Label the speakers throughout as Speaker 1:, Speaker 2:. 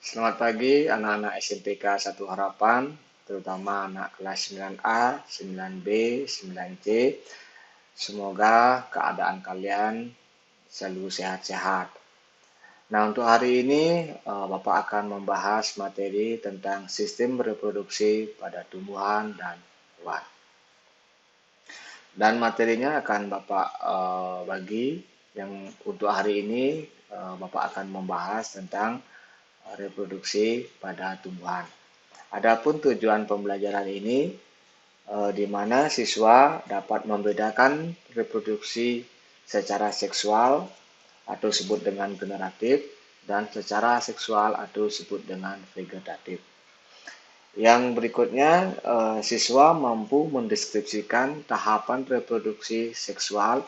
Speaker 1: Selamat pagi anak-anak SMPK 1 Harapan, terutama anak kelas 9A, 9B, 9C. Semoga keadaan kalian selalu sehat-sehat. Nah, untuk hari ini Bapak akan membahas materi tentang sistem reproduksi pada tumbuhan dan hewan. Dan materinya akan Bapak bagi yang untuk hari ini Bapak akan membahas tentang reproduksi pada tumbuhan. Adapun tujuan pembelajaran ini di mana siswa dapat membedakan reproduksi secara seksual atau disebut dengan generatif dan secara seksual atau disebut dengan vegetatif. Yang berikutnya, siswa mampu mendeskripsikan tahapan reproduksi seksual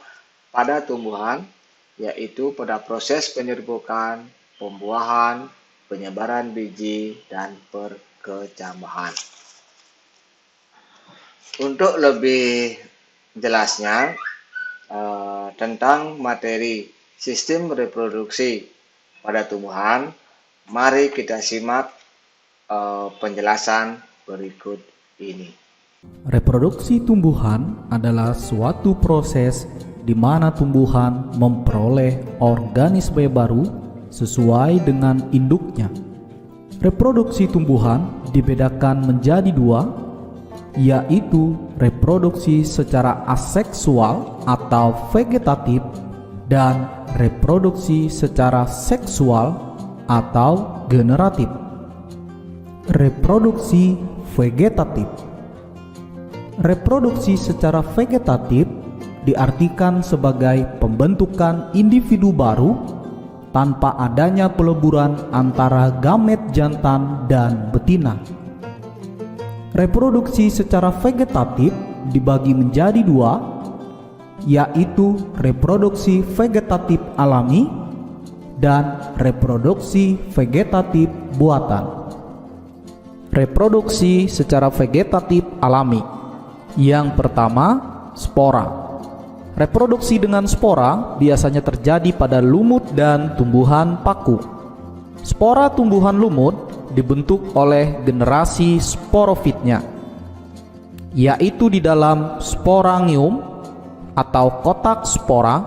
Speaker 1: pada tumbuhan, yaitu pada proses penyerbukan, pembuahan, penyebaran biji, dan perkecambahan. Untuk lebih jelasnya tentang materi sistem reproduksi pada tumbuhan, mari kita simak penjelasan berikut ini.
Speaker 2: Reproduksi tumbuhan adalah suatu proses di mana tumbuhan memperoleh organisme baru sesuai dengan induknya. Reproduksi tumbuhan dibedakan menjadi dua, yaitu reproduksi secara aseksual atau vegetatif dan reproduksi secara seksual atau generatif. Reproduksi vegetatif. Reproduksi secara vegetatif diartikan sebagai pembentukan individu baru tanpa adanya peleburan antara gamet jantan dan betina. Reproduksi secara vegetatif dibagi menjadi dua, yaitu reproduksi vegetatif alami dan reproduksi vegetatif buatan. Reproduksi secara vegetatif alami. Yang pertama, spora. Reproduksi dengan spora biasanya terjadi pada lumut dan tumbuhan paku. Spora tumbuhan lumut dibentuk oleh generasi sporofitnya, yaitu di dalam sporangium atau kotak spora.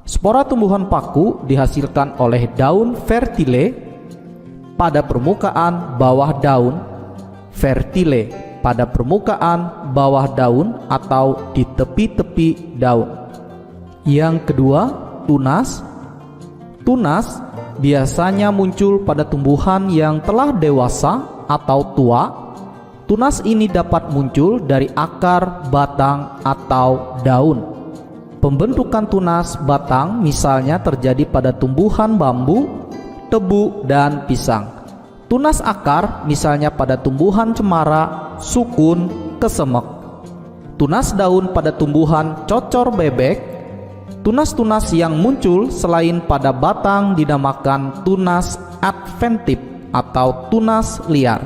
Speaker 2: Spora tumbuhan paku dihasilkan oleh daun fertile pada permukaan bawah daun, fertile pada permukaan bawah daun atau di tepi-tepi daun. Yang kedua, tunas. Tunas biasanya muncul pada tumbuhan yang telah dewasa atau tua. Tunas ini dapat muncul dari akar, batang, atau daun. Pembentukan tunas batang misalnya terjadi pada tumbuhan bambu, tebu, dan pisang. Tunas akar misalnya pada tumbuhan cemara, sukun, kesemek. Tunas daun pada tumbuhan cocor bebek. Tunas-tunas yang muncul selain pada batang dinamakan tunas adventif atau tunas liar.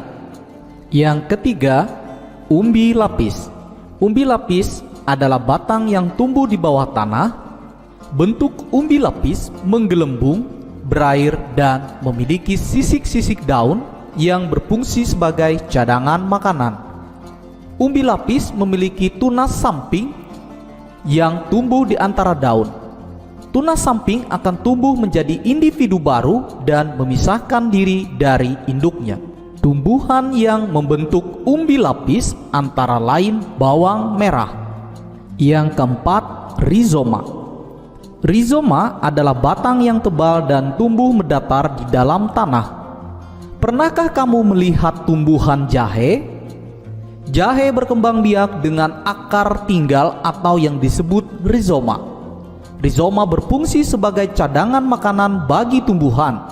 Speaker 2: Yang ketiga, umbi lapis. Umbi lapis adalah batang yang tumbuh di bawah tanah. Bentuk umbi lapis menggelembung, berair, dan memiliki sisik-sisik daun yang berfungsi sebagai cadangan makanan. Umbi lapis memiliki tunas samping yang tumbuh di antara daun. Tunas samping akan tumbuh menjadi individu baru dan memisahkan diri dari induknya. Tumbuhan yang membentuk umbi lapis antara lain bawang merah. Yang keempat, rizoma. Rizoma adalah batang yang tebal dan tumbuh mendatar di dalam tanah. Pernahkah kamu melihat tumbuhan jahe? Jahe berkembang biak dengan akar tinggal atau yang disebut rizoma. Rizoma berfungsi sebagai cadangan makanan bagi tumbuhan.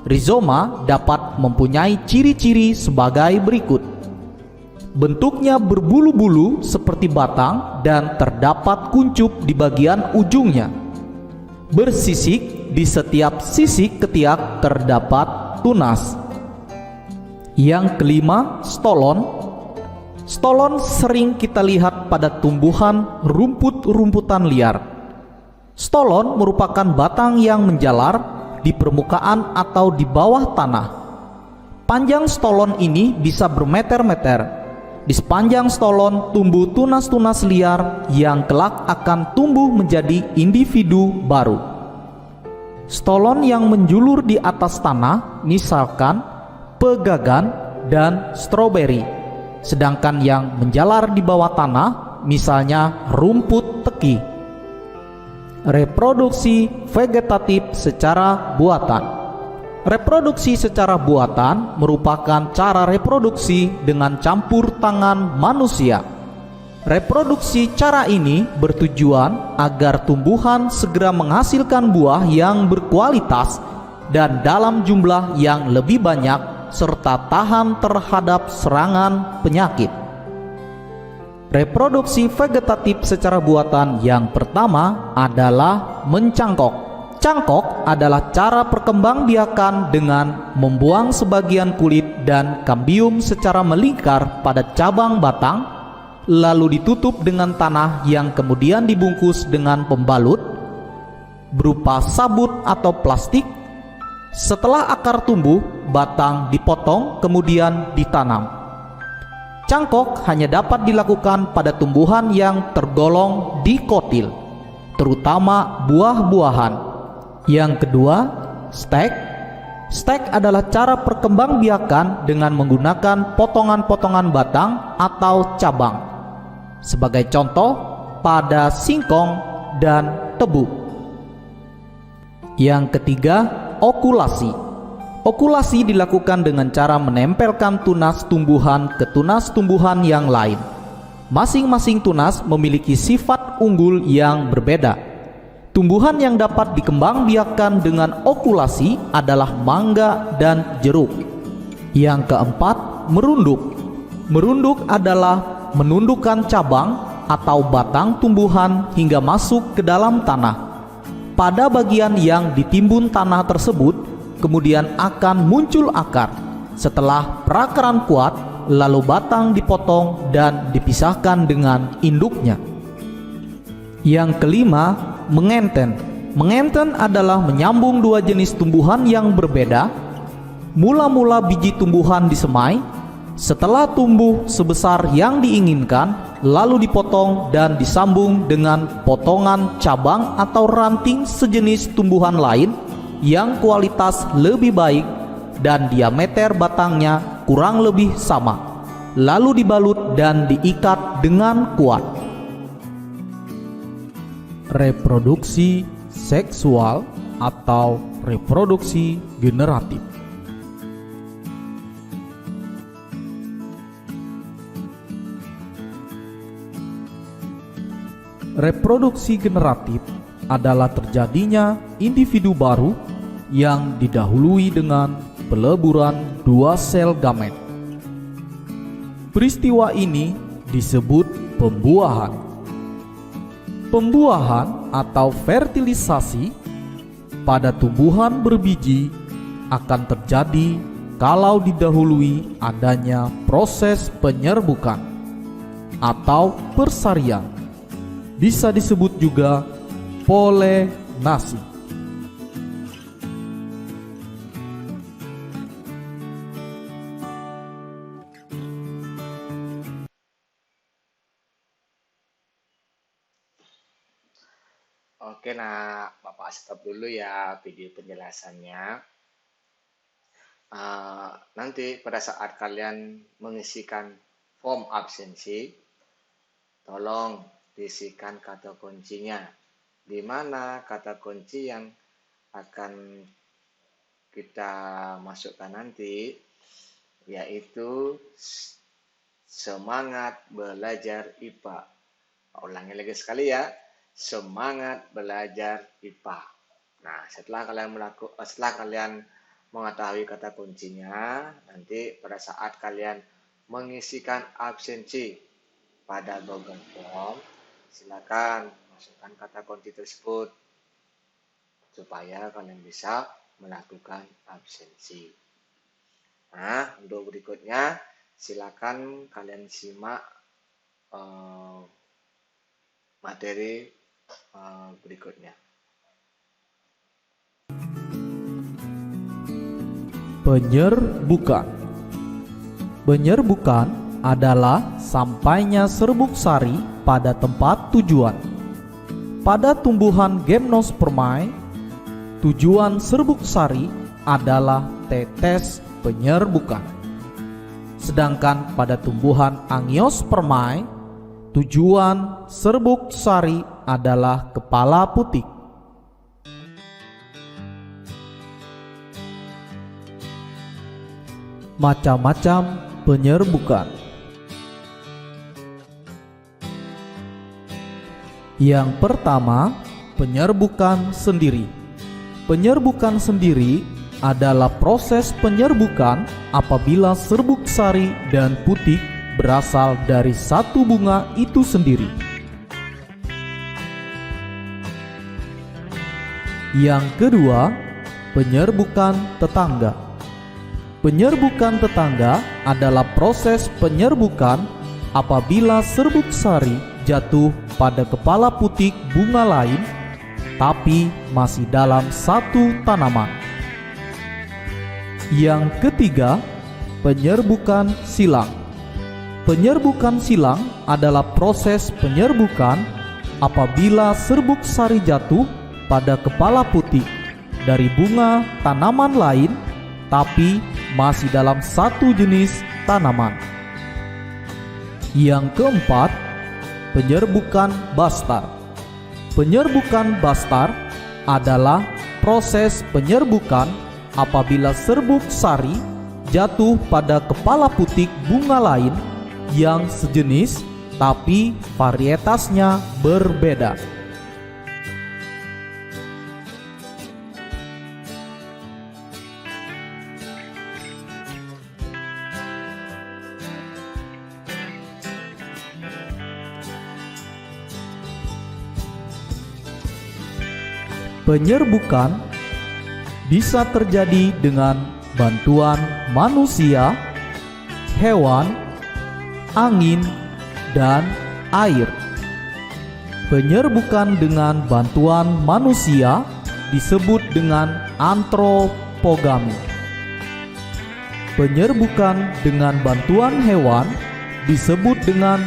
Speaker 2: Rizoma dapat mempunyai ciri-ciri sebagai berikut. Bentuknya berbulu-bulu seperti batang dan terdapat kuncup di bagian ujungnya. Bersisik, di setiap sisik ketiak terdapat tunas. Yang kelima, stolon. Stolon sering kita lihat pada tumbuhan rumput-rumputan liar. Stolon merupakan batang yang menjalar di permukaan atau di bawah tanah. Panjang stolon ini bisa bermeter-meter. Di sepanjang stolon tumbuh tunas-tunas liar yang kelak akan tumbuh menjadi individu baru. Stolon yang menjulur di atas tanah misalkan pegagan dan stroberi, sedangkan yang menjalar di bawah tanah misalnya rumput teki. Reproduksi vegetatif secara buatan. Reproduksi secara buatan merupakan cara reproduksi dengan campur tangan manusia. Reproduksi cara ini bertujuan agar tumbuhan segera menghasilkan buah yang berkualitas dan dalam jumlah yang lebih banyak serta tahan terhadap serangan penyakit. Reproduksi vegetatif secara buatan yang pertama adalah mencangkok. Cangkok adalah cara perkembangbiakan dengan membuang sebagian kulit dan kambium secara melingkar pada cabang batang, lalu ditutup dengan tanah yang kemudian dibungkus dengan pembalut berupa sabut atau plastik. Setelah akar tumbuh, batang dipotong kemudian ditanam. Cangkok hanya dapat dilakukan pada tumbuhan yang tergolong dikotil, terutama buah-buahan. Yang kedua, stek. Stek adalah cara perkembangbiakan dengan menggunakan potongan-potongan batang atau cabang. Sebagai contoh, pada singkong dan tebu. Yang ketiga, okulasi. Okulasi dilakukan dengan cara menempelkan tunas tumbuhan ke tunas tumbuhan yang lain. Masing-masing tunas memiliki sifat unggul yang berbeda. Tumbuhan yang dapat dikembangbiakan dengan okulasi adalah mangga dan jeruk. Yang keempat, merunduk. Merunduk adalah menundukkan cabang atau batang tumbuhan hingga masuk ke dalam tanah. Pada bagian yang ditimbun tanah tersebut, kemudian akan muncul akar. Setelah perakaran kuat, lalu batang dipotong dan dipisahkan dengan induknya. Yang kelima, mengenten. Mengenten adalah menyambung dua jenis tumbuhan yang berbeda. Mula-mula biji tumbuhan disemai, setelah tumbuh sebesar yang diinginkan, lalu dipotong dan disambung dengan potongan cabang atau ranting sejenis tumbuhan lain yang kualitas lebih baik dan diameter batangnya kurang lebih sama, lalu dibalut dan diikat dengan kuat. Reproduksi seksual atau reproduksi generatif. Reproduksi generatif adalah terjadinya individu baru yang didahului dengan peleburan dua sel gamet. Peristiwa ini disebut pembuahan. Pembuahan atau fertilisasi pada tumbuhan berbiji akan terjadi kalau didahului adanya proses penyerbukan atau persarian. Bisa disebut juga polenasi.
Speaker 1: Oke, nah Bapak stop dulu ya video penjelasannya. Nanti pada saat kalian mengisikan form absensi, tolong diisikan kata kuncinya. Di mana kata kunci yang akan kita masukkan nanti, yaitu semangat belajar IPA. Ulangi lagi sekali ya. Semangat belajar IPA. Nah, setelah kalian mengetahui kata kuncinya, nanti pada saat kalian mengisikan absensi pada Google Form, silakan masukkan kata kunci tersebut supaya kalian bisa melakukan absensi. Nah, untuk berikutnya silakan kalian simak materi berikutnya.
Speaker 2: Penyerbukan. Penyerbukan adalah sampainya serbuk sari pada tempat tujuan. Pada tumbuhan Gymnospermae, tujuan serbuk sari adalah tetes penyerbukan. Sedangkan pada tumbuhan Angiospermae, tujuan serbuk sari adalah kepala putik. Macam-macam penyerbukan. Yang pertama, penyerbukan sendiri. Penyerbukan sendiri adalah proses penyerbukan apabila serbuk sari dan putik berasal dari satu bunga itu sendiri. Yang kedua, penyerbukan tetangga. Penyerbukan tetangga adalah proses penyerbukan apabila serbuk sari jatuh pada kepala putik bunga lain, tapi masih dalam satu tanaman. Yang ketiga, penyerbukan silang. Penyerbukan silang adalah proses penyerbukan apabila serbuk sari jatuh pada kepala putik dari bunga tanaman lain, tapi masih dalam satu jenis tanaman. Yang keempat, penyerbukan bastar. Penyerbukan bastar adalah proses penyerbukan apabila serbuk sari jatuh pada kepala putik bunga lain yang sejenis tapi varietasnya berbeda. Penyerbukan bisa terjadi dengan bantuan manusia, hewan, angin, dan air. Penyerbukan dengan bantuan manusia disebut dengan antropogami. Penyerbukan dengan bantuan hewan disebut dengan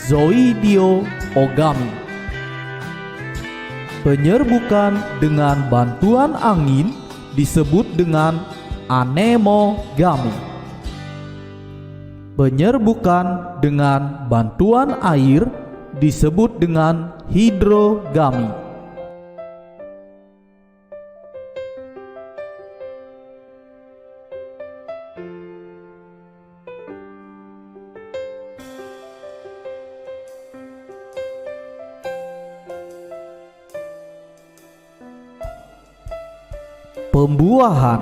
Speaker 2: zoidiogami. Penyerbukan dengan bantuan angin disebut dengan anemogami. Penyerbukan dengan bantuan air disebut dengan hidrogami. Pembuahan.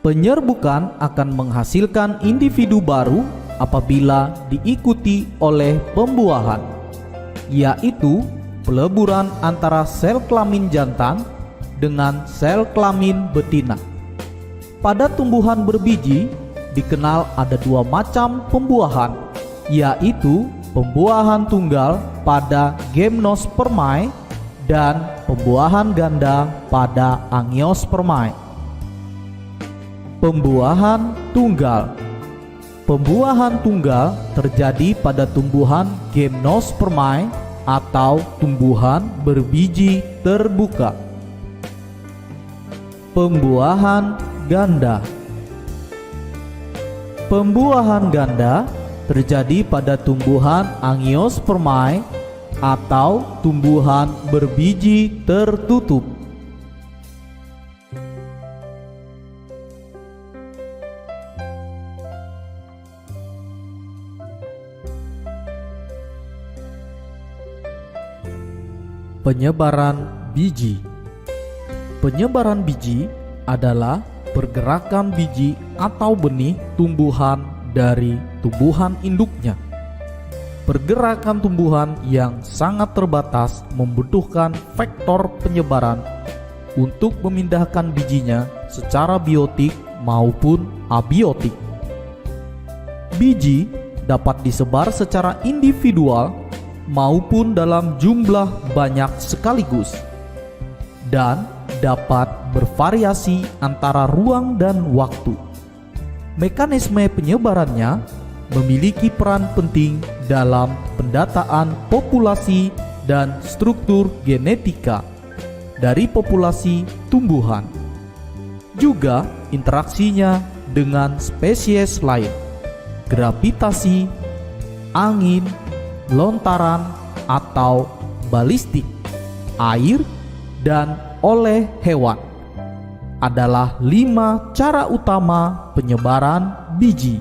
Speaker 2: Penyerbukan akan menghasilkan individu baru apabila diikuti oleh pembuahan, yaitu peleburan antara sel kelamin jantan dengan sel kelamin betina. Pada tumbuhan berbiji dikenal ada dua macam pembuahan, yaitu pembuahan tunggal pada Gymnospermae dan pembuahan ganda pada Angiospermae. Pembuahan tunggal. Pembuahan tunggal terjadi pada tumbuhan Gymnospermae atau tumbuhan berbiji terbuka. Pembuahan ganda. Pembuahan ganda terjadi pada tumbuhan Angiospermae atau tumbuhan berbiji tertutup. Penyebaran biji. Penyebaran biji adalah pergerakan biji atau benih tumbuhan dari tumbuhan induknya. Pergerakan tumbuhan yang sangat terbatas membutuhkan vektor penyebaran untuk memindahkan bijinya secara biotik maupun abiotik. Biji dapat disebar secara individual maupun dalam jumlah banyak sekaligus, dan dapat bervariasi antara ruang dan waktu. Mekanisme penyebarannya memiliki peran penting dalam pendataan populasi dan struktur genetika dari populasi tumbuhan. Juga interaksinya dengan spesies lain, gravitasi, angin, lontaran atau balistik, air, dan oleh hewan adalah 5 cara utama penyebaran biji.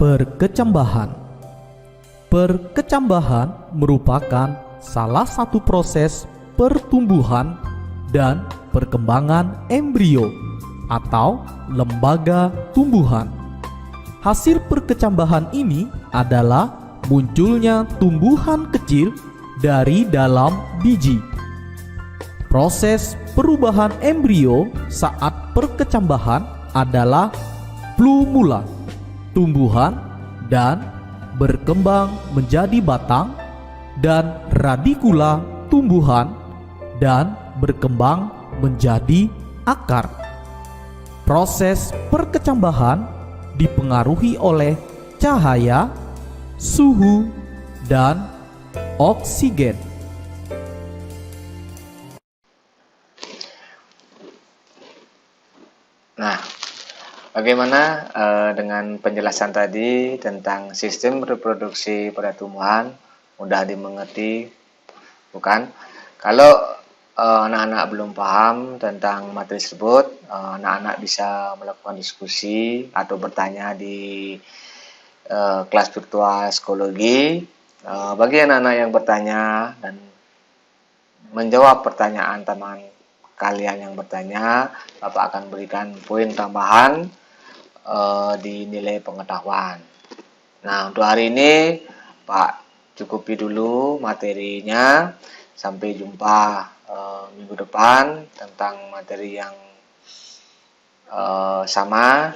Speaker 2: Perkecambahan. Perkecambahan merupakan salah satu proses pertumbuhan dan perkembangan embrio atau lembaga tumbuhan. Hasil perkecambahan ini adalah munculnya tumbuhan kecil dari dalam biji. Proses perubahan embrio saat perkecambahan adalah plumula, tumbuhan dan berkembang menjadi batang, dan radikula, tumbuhan dan berkembang menjadi akar. Proses perkecambahan dipengaruhi oleh cahaya, suhu, dan oksigen.
Speaker 1: Nah, bagaimana dengan penjelasan tadi tentang sistem reproduksi pada tumbuhan? Mudah dimengerti, bukan? Kalau anak-anak belum paham tentang materi tersebut, anak-anak bisa melakukan diskusi atau bertanya di kelas virtual psikologi. Bagi anak-anak yang bertanya dan menjawab pertanyaan teman kalian yang bertanya, Bapak akan berikan poin tambahan di nilai pengetahuan. Nah, untuk hari ini Pak cukupi dulu materinya. Sampai jumpa minggu depan tentang materi yang sama,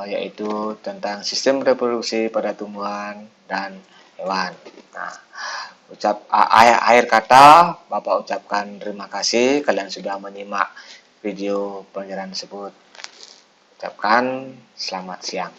Speaker 1: yaitu tentang sistem reproduksi pada tumbuhan dan hewan. Nah, akhir kata Bapak ucapkan terima kasih kalian sudah menyimak video pelajaran tersebut. Ucapkan selamat siang.